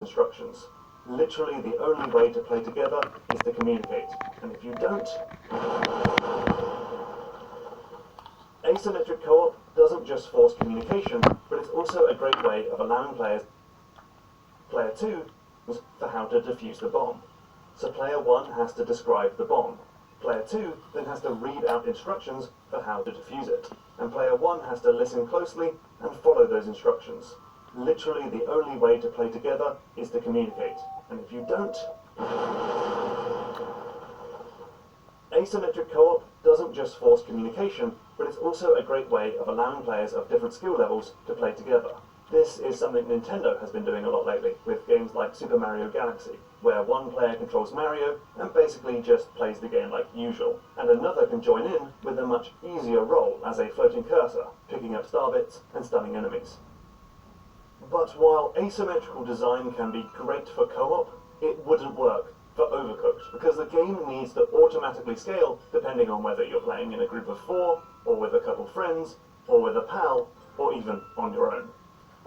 instructions. Literally the only way to play together is to communicate, and if you don't... Asymmetric co-op doesn't just force communication, but it's also a great way of allowing player 2 for how to defuse the bomb. So player 1 has to describe the bomb. Player 2 then has to read out instructions for how to defuse it, and player 1 has to listen closely and follow those instructions. Literally the only way to play together is to communicate, and if you don't... Asymmetric co-op doesn't just force communication, but it's also a great way of allowing players of different skill levels to play together. This is something Nintendo has been doing a lot lately, with games like Super Mario Galaxy, where one player controls Mario and basically just plays the game like usual, and another can join in with a much easier role as a floating cursor, picking up star bits and stunning enemies. But while asymmetrical design can be great for co-op, it wouldn't work for Overcooked, because the game needs to automatically scale depending on whether you're playing in a group of 4, or with a couple friends, or with a pal, or even on your own.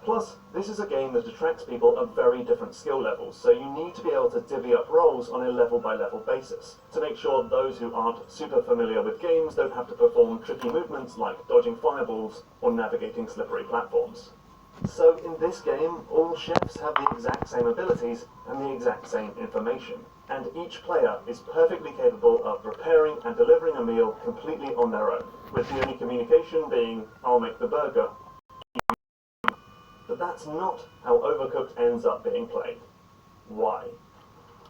Plus, this is a game that attracts people of very different skill levels, so you need to be able to divvy up roles on a level-by-level basis, to make sure those who aren't super familiar with games don't have to perform tricky movements like dodging fireballs or navigating slippery platforms. So in this game, all chefs have the exact same abilities and the exact same information, and each player is perfectly capable of preparing and delivering a meal completely on their own, with the only communication being, "I'll make the burger." But that's not how Overcooked ends up being played. Why?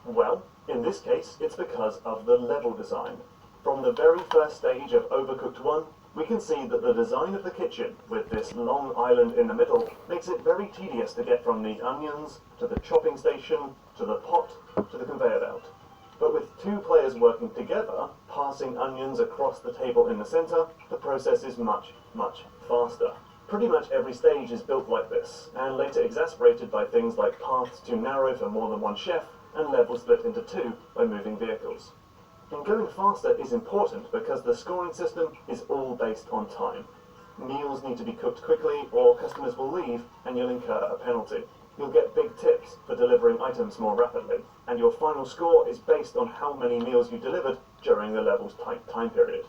Well, in this case, it's because of the level design. From the very first stage of Overcooked 1, we can see that the design of the kitchen, with this long island in the middle, makes it very tedious to get from the onions, to the chopping station, to the pot, to the conveyor belt. But with 2 players working together, passing onions across the table in the center, the process is much, much faster. Pretty much every stage is built like this, and later exacerbated by things like paths too narrow for more than one chef, and levels split into 2 by moving vehicles. And going faster is important because the scoring system is all based on time. Meals need to be cooked quickly or customers will leave and you'll incur a penalty. You'll get big tips for delivering items more rapidly, and your final score is based on how many meals you delivered during the level's tight time period.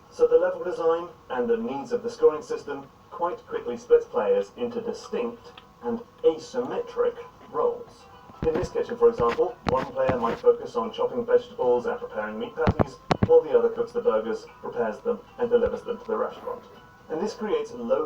So the level design and the needs of the scoring system quite quickly splits players into distinct and asymmetric roles. In this kitchen, for example, one player might focus on chopping vegetables and preparing meat patties, while the other cooks the burgers, prepares them, and delivers them to the restaurant. And this creates loads